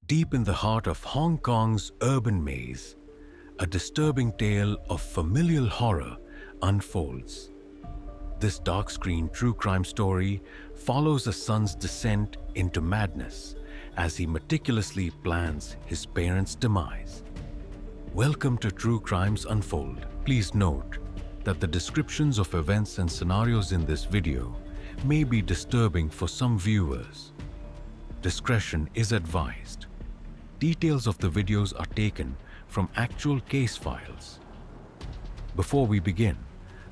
Deep in the heart of Hong Kong's urban maze, a disturbing tale of familial horror unfolds. This dark-screen true crime story follows a son's descent into madness as he meticulously plans his parents' demise. Welcome to True Crimes Unfold. Please note that the descriptions of events and scenarios in this video may be disturbing for some viewers. Discretion is advised. Details of the videos are taken from actual case files. Before we begin,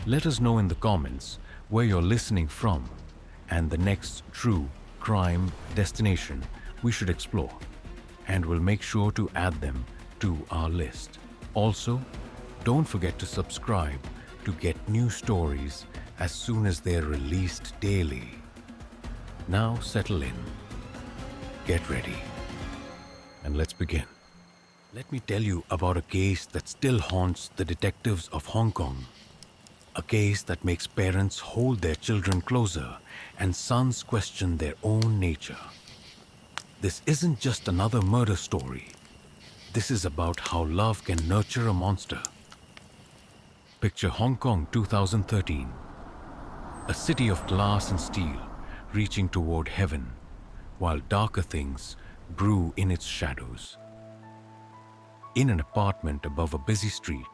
let us know in the comments where you're listening from and the next true crime destination we should explore, and we'll make sure to add them to our list. Also, don't forget to subscribe to get new stories as soon as they're released daily. Now settle in, get ready, and let's begin. Let me tell you about a case that still haunts the detectives of Hong Kong. A case that makes parents hold their children closer and sons question their own nature. This isn't just another murder story. This is about how love can nurture a monster. Picture Hong Kong 2013. A city of glass and steel reaching toward heaven, while darker things brew in its shadows. In an apartment above a busy street,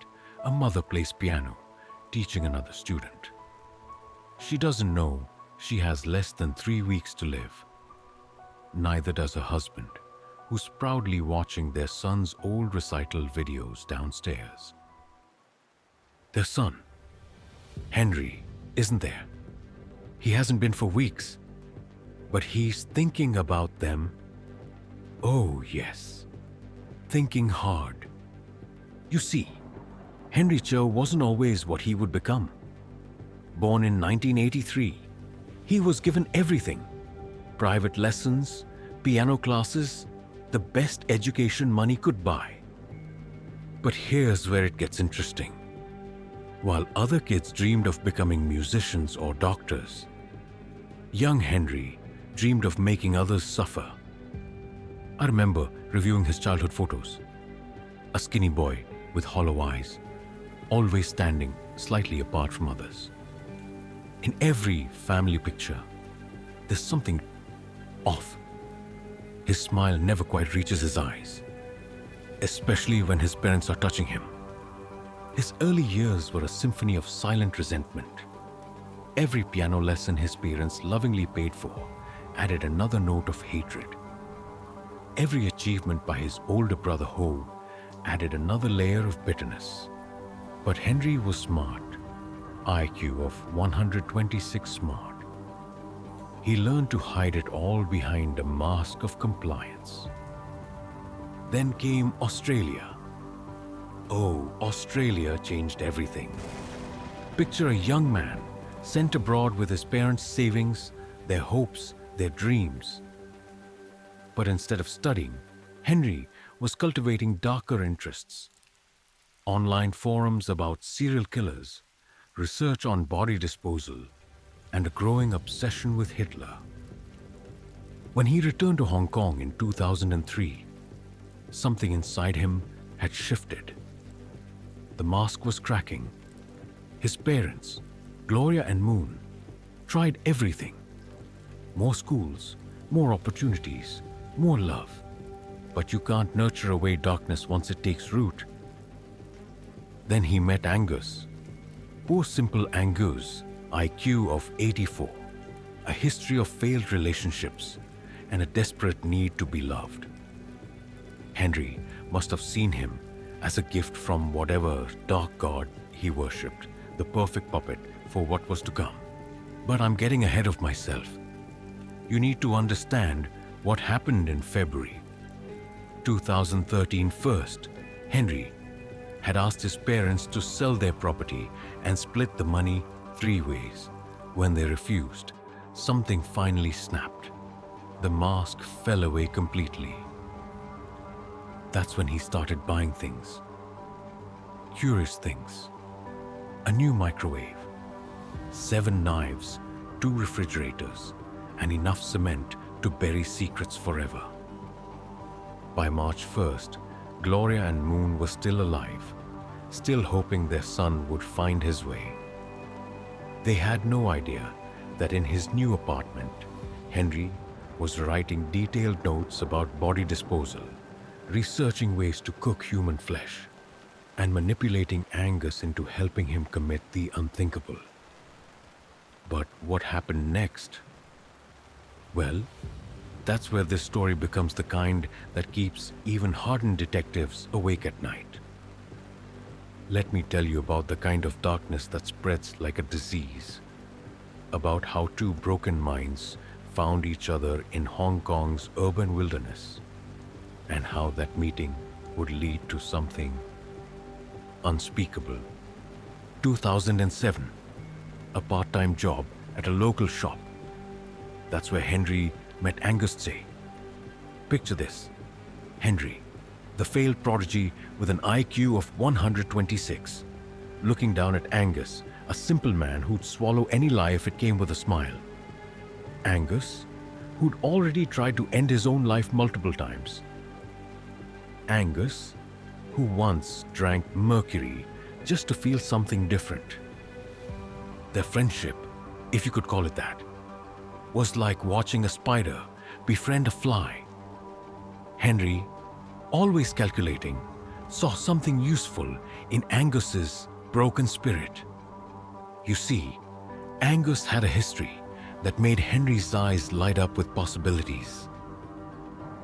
a mother plays piano, teaching another student. She doesn't know she has less than 3 weeks to live. Neither does her husband, who's proudly watching their son's old recital videos downstairs. Their son, Henry, isn't there. He hasn't been for weeks, but he's thinking about them. Oh yes, thinking hard. You see, Henry Cho wasn't always what he would become. Born in 1983, he was given everything: private lessons, piano classes, the best education money could buy. But here's where it gets interesting. While other kids dreamed of becoming musicians or doctors, young Henry dreamed of making others suffer. I remember reviewing his childhood photos. A skinny boy with hollow eyes, always standing slightly apart from others. In every family picture, there's something off. His smile never quite reaches his eyes, especially when his parents are touching him. His early years were a symphony of silent resentment. Every piano lesson his parents lovingly paid for added another note of hatred. Every achievement by his older brother Ho added another layer of bitterness. But Henry was smart, IQ of 126 smart. He learned to hide it all behind a mask of compliance. Then came Australia. Oh, Australia changed everything. Picture a young man sent abroad with his parents' savings, their hopes, their dreams. But instead of studying, Henry was cultivating darker interests. Online forums about serial killers, research on body disposal, and a growing obsession with Hitler. When he returned to Hong Kong in 2003, something inside him had shifted. The mask was cracking. His parents, Gloria and Moon, tried everything. More schools, more opportunities, more love. But you can't nurture away darkness once it takes root. Then he met Angus. Poor simple Angus, IQ of 84, a history of failed relationships, and a desperate need to be loved. Henry must have seen him as a gift from whatever dark god he worshipped, the perfect puppet for what was to come. But I'm getting ahead of myself. You need to understand what happened in February 2013 first. Henry had asked his parents to sell their property and split the money 3 ways. When they refused, something finally snapped. The mask fell away completely. That's when he started buying things. Curious things. A new microwave, 7 knives, 2 refrigerators, and enough cement to bury secrets forever. By March 1st, Gloria and Moon were still alive, still hoping their son would find his way. They had no idea that in his new apartment, Henry was writing detailed notes about body disposal, researching ways to cook human flesh, and manipulating Angus into helping him commit the unthinkable. But what happened next? Well, that's where this story becomes the kind that keeps even hardened detectives awake at night. Let me tell you about the kind of darkness that spreads like a disease, about how two broken minds found each other in Hong Kong's urban wilderness, and how that meeting would lead to something unspeakable. 2007, a part-time job at a local shop. That's where Henry met Angus Tse. Picture this: Henry, the failed prodigy with an IQ of 126, looking down at Angus, a simple man who'd swallow any lie if it came with a smile. Angus, who'd already tried to end his own life multiple times. Angus, who once drank mercury just to feel something different. Their friendship, if you could call it that, was like watching a spider befriend a fly. Henry, always calculating, saw something useful in Angus's broken spirit. You see, Angus had a history that made Henry's eyes light up with possibilities.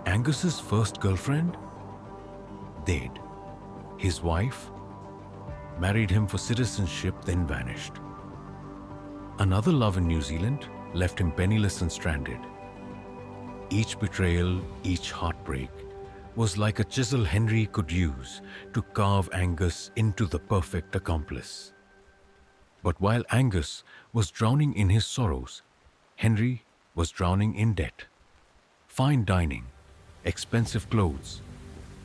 Angus's first girlfriend? Dead. His wife? Married him for citizenship, then vanished. Another love in New Zealand left him penniless and stranded. Each betrayal, each heartbreak, was like a chisel Henry could use to carve Angus into the perfect accomplice. But while Angus was drowning in his sorrows, Henry was drowning in debt. Fine dining, expensive clothes,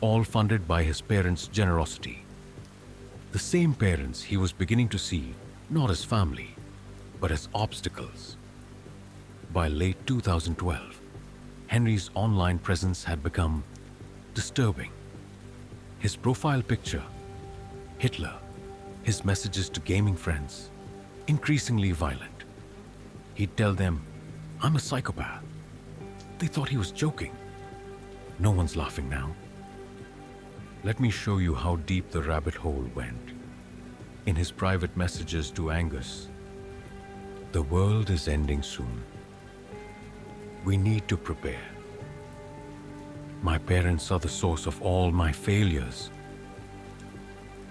all funded by his parents' generosity. The same parents he was beginning to see not as family, but as obstacles. By late 2012, Henry's online presence had become disturbing. His profile picture, Hitler, his messages to gaming friends, increasingly violent. He'd tell them, "I'm a psychopath." They thought he was joking. No one's laughing now. Let me show you how deep the rabbit hole went. In his private messages to Angus, "The world is ending soon. We need to prepare. My parents are the source of all my failures.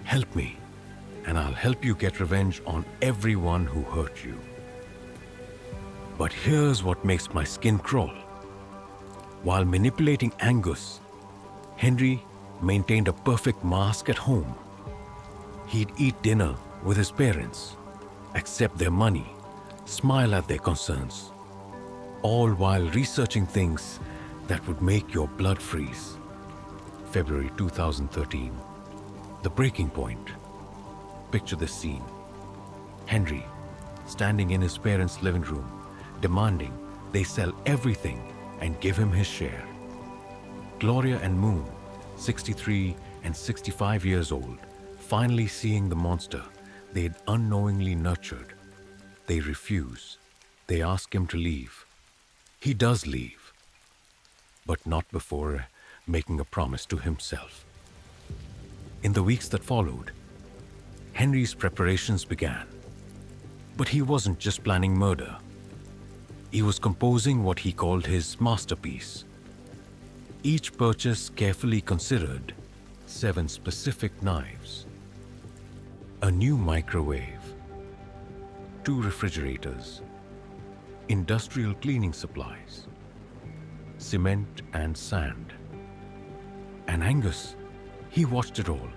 Help me, and I'll help you get revenge on everyone who hurt you." But here's what makes my skin crawl. While manipulating Angus, Henry maintained a perfect mask at home. He'd eat dinner with his parents, accept their money, smile at their concerns, all while researching things that would make your blood freeze. February 2013. The breaking point. Picture this scene. Henry, standing in his parents' living room, demanding they sell everything and give him his share. Gloria and Moon, 63 and 65 years old, finally seeing the monster they'd unknowingly nurtured. They refuse. They ask him to leave. He does leave, but not before making a promise to himself. In the weeks that followed, Henry's preparations began. But he wasn't just planning murder. He was composing what he called his masterpiece. Each purchase carefully considered, 7 specific knives, a new microwave, 2 refrigerators, industrial cleaning supplies, cement and sand. And Angus, he watched it all,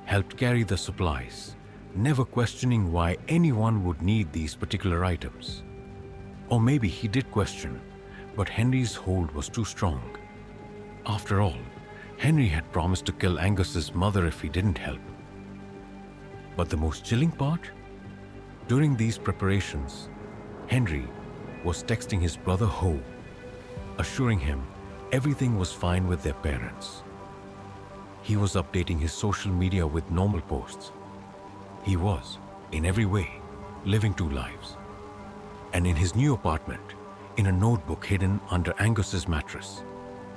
helped carry the supplies, never questioning why anyone would need these particular items. Or maybe he did question, but Henry's hold was too strong. After all, Henry had promised to kill Angus's mother if he didn't help. But the most chilling part? During these preparations, Henry was texting his brother Ho, assuring him everything was fine with their parents. He was updating his social media with normal posts. He was, in every way, living two lives. And in his new apartment, in a notebook hidden under Angus's mattress,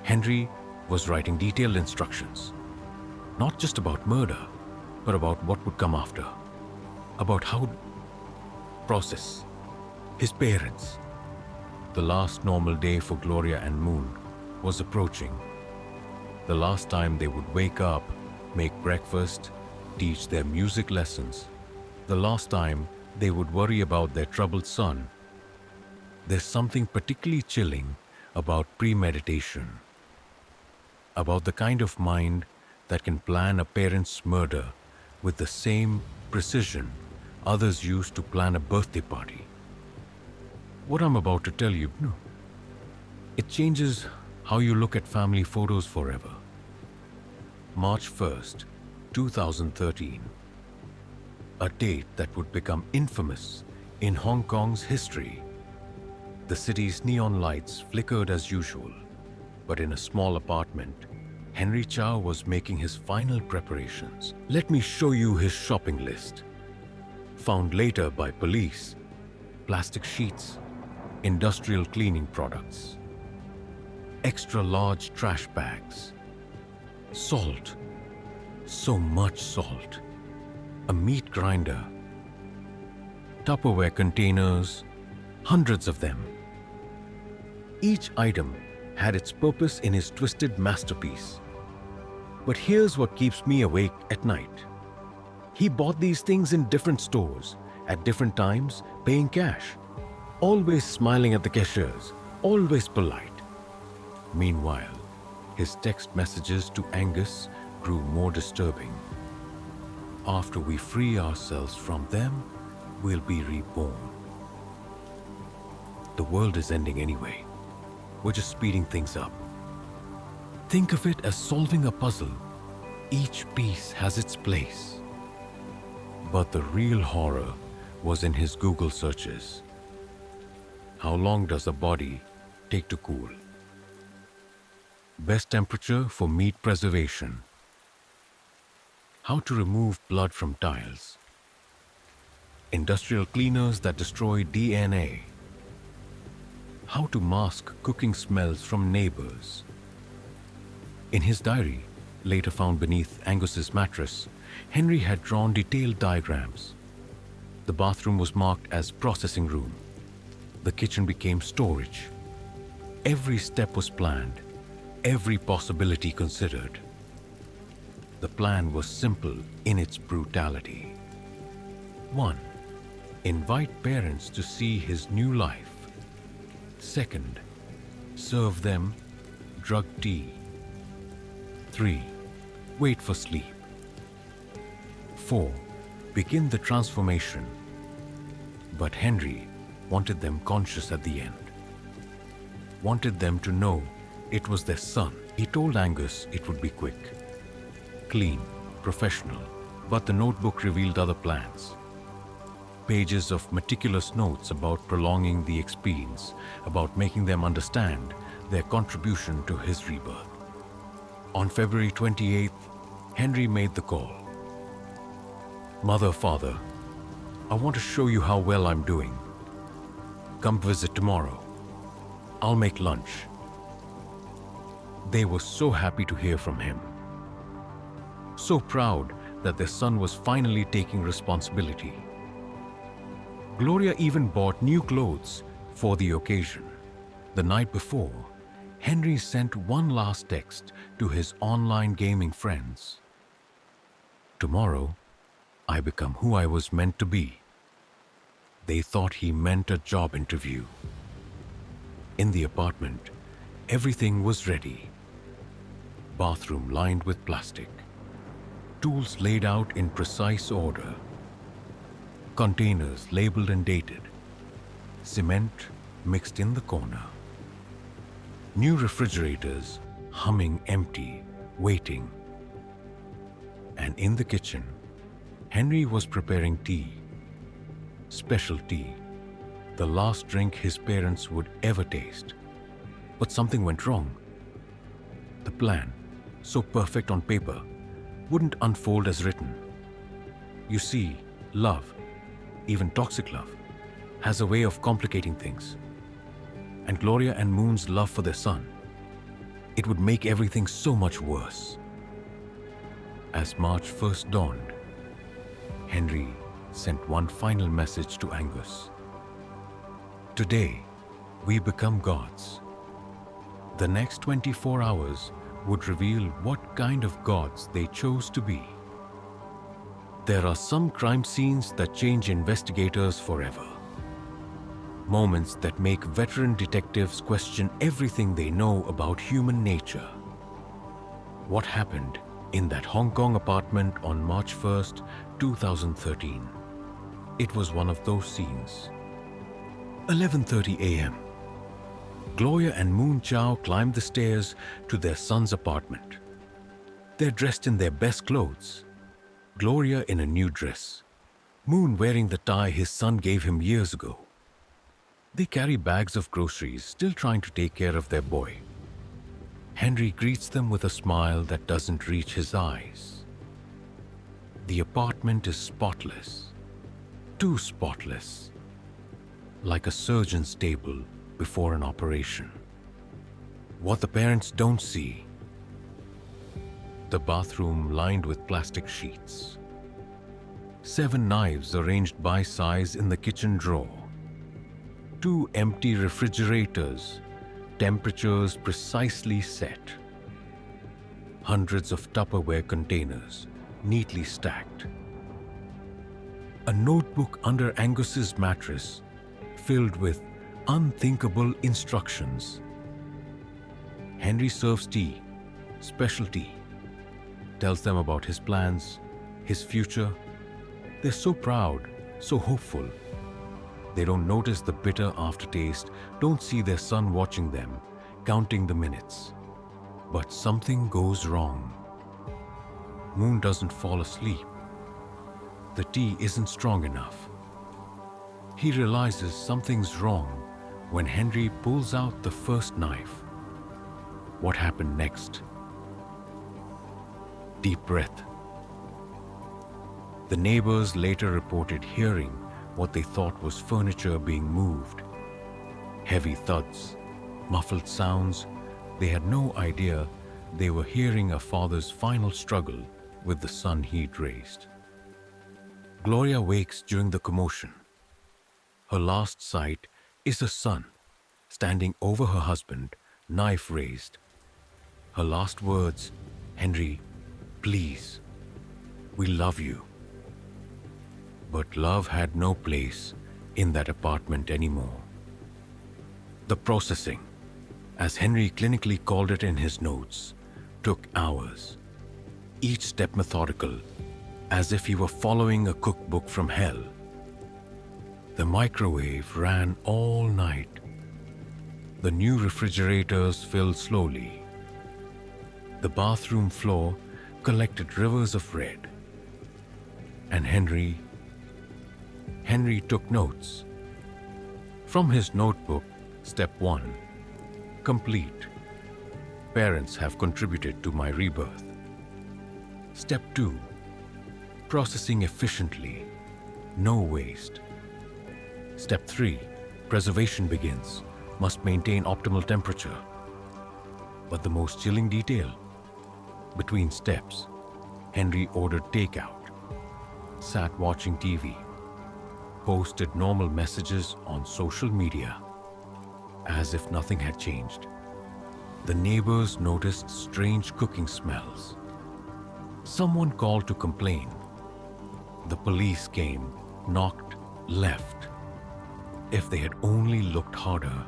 Henry was writing detailed instructions. Not just about murder, but about what would come after. About how to process his parents. The last normal day for Gloria and Moon was approaching. The last time they would wake up, make breakfast, teach their music lessons. The last time they would worry about their troubled son. There's something particularly chilling about premeditation. About the kind of mind that can plan a parent's murder with the same precision others use to plan a birthday party. What I'm about to tell you, it changes how you look at family photos forever. March 1st, 2013. A date that would become infamous in Hong Kong's history. The city's neon lights flickered as usual, but in a small apartment, Henry Chow was making his final preparations. Let me show you his shopping list. Found later by police: plastic sheets, industrial cleaning products, extra large trash bags, salt, so much salt, a meat grinder, Tupperware containers, hundreds of them. Each item had its purpose in his twisted masterpiece. But here's what keeps me awake at night. He bought these things in different stores, at different times, paying cash, always smiling at the cashiers, always polite. Meanwhile, his text messages to Angus grew more disturbing. After we free ourselves from them, we'll be reborn. The world is ending anyway. We're just speeding things up. Think of it as solving a puzzle. Each piece has its place. But the real horror was in his Google searches. How long does a body take to cool? Best temperature for meat preservation. How to remove blood from tiles. Industrial cleaners that destroy DNA. How to mask cooking smells from neighbors. In his diary, later found beneath Angus's mattress, Henry had drawn detailed diagrams. The bathroom was marked as processing room. The kitchen became storage. Every step was planned, every possibility considered. The plan was simple in its brutality. 1. Invite parents to see his new life. 2nd, serve them drug tea. 3. Wait for sleep. 4. Begin the transformation. But Henry wanted them conscious at the end. Wanted them to know it was their son. He told Angus it would be quick, clean, professional, but the notebook revealed other plans. Pages of meticulous notes about prolonging the experience, about making them understand their contribution to his rebirth. On February 28th, Henry made the call. Mother, father, I want to show you how well I'm doing. Come visit tomorrow. I'll make lunch. They were so happy to hear from him. So proud that their son was finally taking responsibility. Gloria even bought new clothes for the occasion. The night before, Henry sent one last text to his online gaming friends. Tomorrow, I become who I was meant to be. They thought he meant a job interview. In the apartment, everything was ready. Bathroom lined with plastic. Tools laid out in precise order. Containers labeled and dated. Cement mixed in the corner. New refrigerators humming empty, waiting. And in the kitchen, Henry was preparing tea. Special tea, the last drink his parents would ever taste. But something went wrong. The plan, so perfect on paper, wouldn't unfold as written. You see, love, even toxic love, has a way of complicating things. And Gloria and Moon's love for their son, it would make everything so much worse. As March 1st dawned, Henry sent one final message to Angus. Today, we become gods. The next 24 hours would reveal what kind of gods they chose to be. There are some crime scenes that change investigators forever. Moments that make veteran detectives question everything they know about human nature. What happened in that Hong Kong apartment on March 1st, 2013? It was one of those scenes. 11:30 a.m. Gloria and Moon Chow climbed the stairs to their son's apartment. They're dressed in their best clothes. Gloria in a new dress. Moon wearing the tie his son gave him years ago. They carry bags of groceries, still trying to take care of their boy. Henry greets them with a smile that doesn't reach his eyes. The apartment is spotless. Too spotless. Like a surgeon's table before an operation. What the parents don't see: the bathroom lined with plastic sheets. 7 knives arranged by size in the kitchen drawer. 2 empty refrigerators, temperatures precisely set. Hundreds of Tupperware containers, neatly stacked. A notebook under Angus's mattress, filled with unthinkable instructions. Henry serves tea, special tea, tells them about his plans, his future. They're so proud, so hopeful. They don't notice the bitter aftertaste, don't see their son watching them, counting the minutes. But something goes wrong. Moon doesn't fall asleep. The tea isn't strong enough. He realizes something's wrong when Henry pulls out the first knife. What happened next? Deep breath. The neighbors later reported hearing what they thought was furniture being moved. Heavy thuds, muffled sounds. They had no idea they were hearing a father's final struggle with the son he'd raised. Gloria wakes during the commotion. Her last sight is a son standing over her husband, knife raised. Her last words, "Henry, please, we love you." But love had no place in that apartment anymore. The processing, as Henry clinically called it in his notes, took hours. Each step methodical, as if he were following a cookbook from hell. The microwave ran all night. The new refrigerators filled slowly. The bathroom floor collected rivers of red. And Henry took notes. From his notebook, step 1, complete. Parents have contributed to my rebirth. Step 2, processing efficiently, no waste. Step 3, preservation begins, must maintain optimal temperature. But the most chilling detail, between steps, Henry ordered takeout, sat watching TV, posted normal messages on social media, as if nothing had changed. The neighbors noticed strange cooking smells. Someone called to complain. The police came, knocked, left. If they had only looked harder.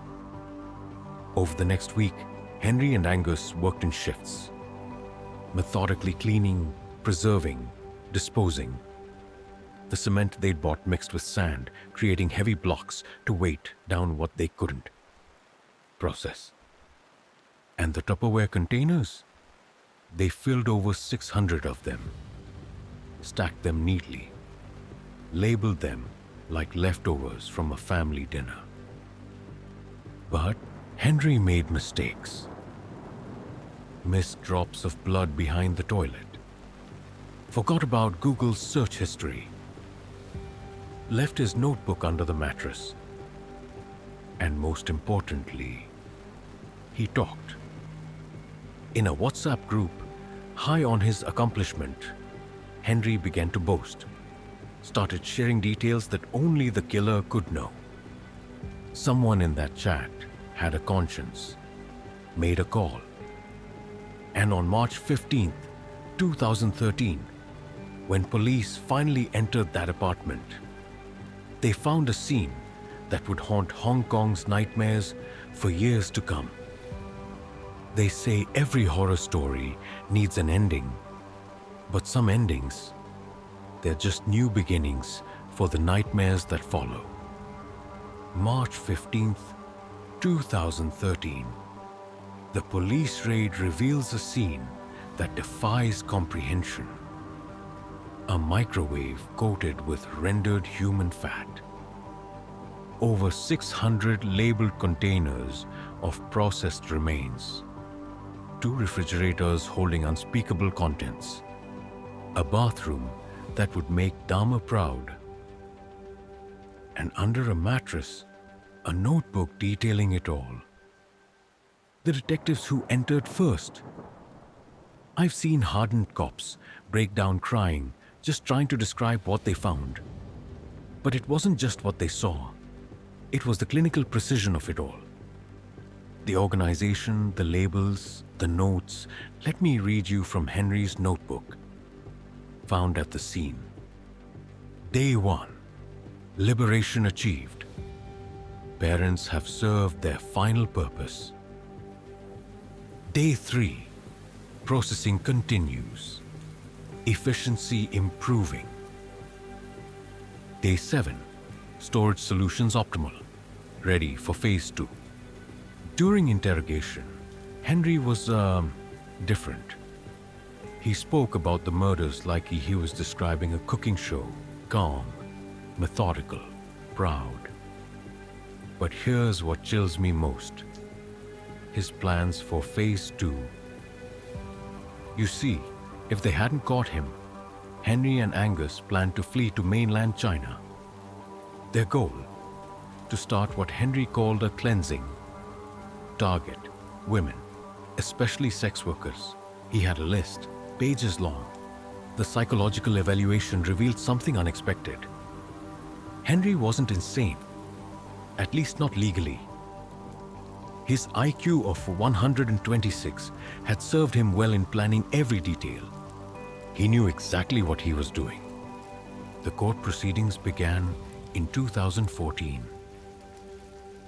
Over the next week, Henry and Angus worked in shifts, methodically cleaning, preserving, disposing. The cement they'd bought mixed with sand, creating heavy blocks to weight down what they couldn't process. And the Tupperware containers? They filled over 600 of them, stacked them neatly, labeled them like leftovers from a family dinner. But Henry made mistakes. missed drops of blood behind the toilet, forgot about Google's search history, left his notebook under the mattress, and most importantly, he talked. In a WhatsApp group, high on his accomplishment, Henry began to boast, started sharing details that only the killer could know. Someone in that chat had a conscience, made a call, and on March 15th, 2013, when police finally entered that apartment, they found a scene that would haunt Hong Kong's nightmares for years to come. They say every horror story needs an ending, but some endings, they're just new beginnings for the nightmares that follow. March 15th, 2013. The police raid reveals a scene that defies comprehension. A microwave coated with rendered human fat. Over 600 labeled containers of processed remains. 2 refrigerators holding unspeakable contents. A bathroom that would make Dahmer proud. And under a mattress, a notebook detailing it all. The detectives who entered first. I've seen hardened cops break down crying, just trying to describe what they found. But it wasn't just what they saw. It was the clinical precision of it all. The organization, the labels, the notes. Let me read you from Henry's notebook. Found at the scene. Day 1. Liberation achieved. Parents have served their final purpose. Day 3. Processing continues. Efficiency improving. Day 7. Storage solutions optimal. Ready for phase 2. During interrogation, Henry was different. He spoke about the murders like he was describing a cooking show, calm, methodical, proud. But here's what chills me most. His plans for phase 2. You see, if they hadn't caught him, Henry and Angus planned to flee to mainland China. Their goal? To start what Henry called a cleansing. Target: women, especially sex workers. He had a list, pages long. The psychological evaluation revealed something unexpected. Henry wasn't insane, at least not legally. His IQ of 126 had served him well in planning every detail. He knew exactly what he was doing. The court proceedings began in 2014.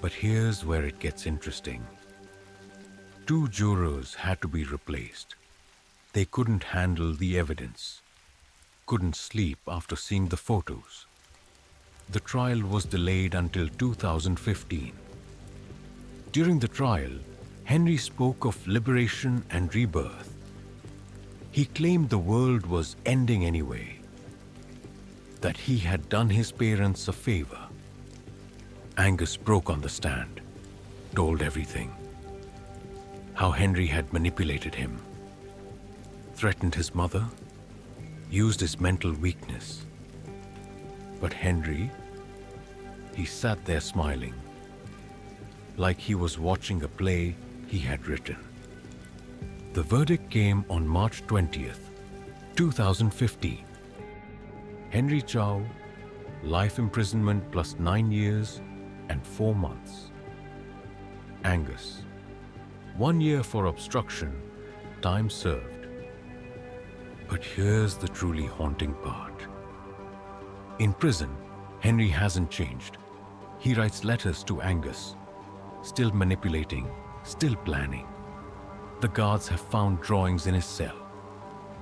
But here's where it gets interesting. 2 jurors had to be replaced. They couldn't handle the evidence, couldn't sleep after seeing the photos. The trial was delayed until 2015. During the trial, Henry spoke of liberation and rebirth. He claimed the world was ending anyway, that he had done his parents a favor. Angus broke on the stand, told everything. How Henry had manipulated him, threatened his mother, used his mental weakness. But Henry, he sat there smiling, like he was watching a play he had written. The verdict came on March 20th, 2015. Henry Chow, life imprisonment plus 9 years and 4 months. Angus, 1 year for obstruction, time served. But here's the truly haunting part. In prison, Henry hasn't changed. He writes letters to Angus, still manipulating, still planning. The guards have found drawings in his cell,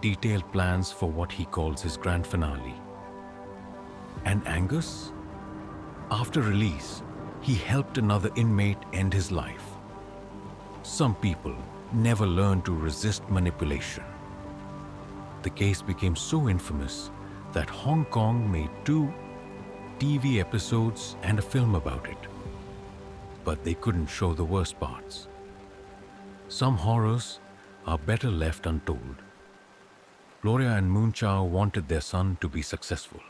detailed plans for what he calls his grand finale. And Angus? After release, he helped another inmate end his life. Some people never learn to resist manipulation. The case became so infamous that Hong Kong made 2 TV episodes and a film about it. But they couldn't show the worst parts. Some horrors are better left untold. Gloria and Moon Chow wanted their son to be successful,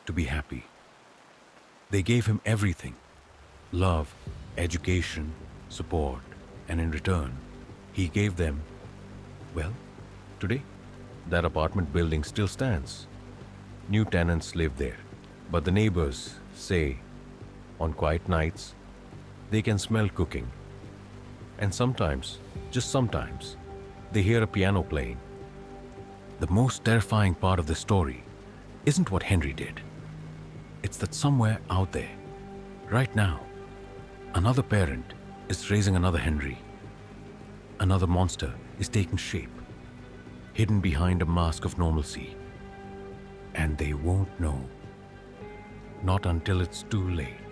to be happy. They gave him everything: love, education, support, and in return, he gave them, well, today, that apartment building still stands. New tenants live there, but the neighbors say on quiet nights they can smell cooking. And sometimes, just sometimes, they hear a piano playing. The most terrifying part of the story isn't what Henry did. It's that somewhere out there, right now, another parent is raising another Henry. Another monster is taking shape, hidden behind a mask of normalcy. And they won't know. Not until it's too late.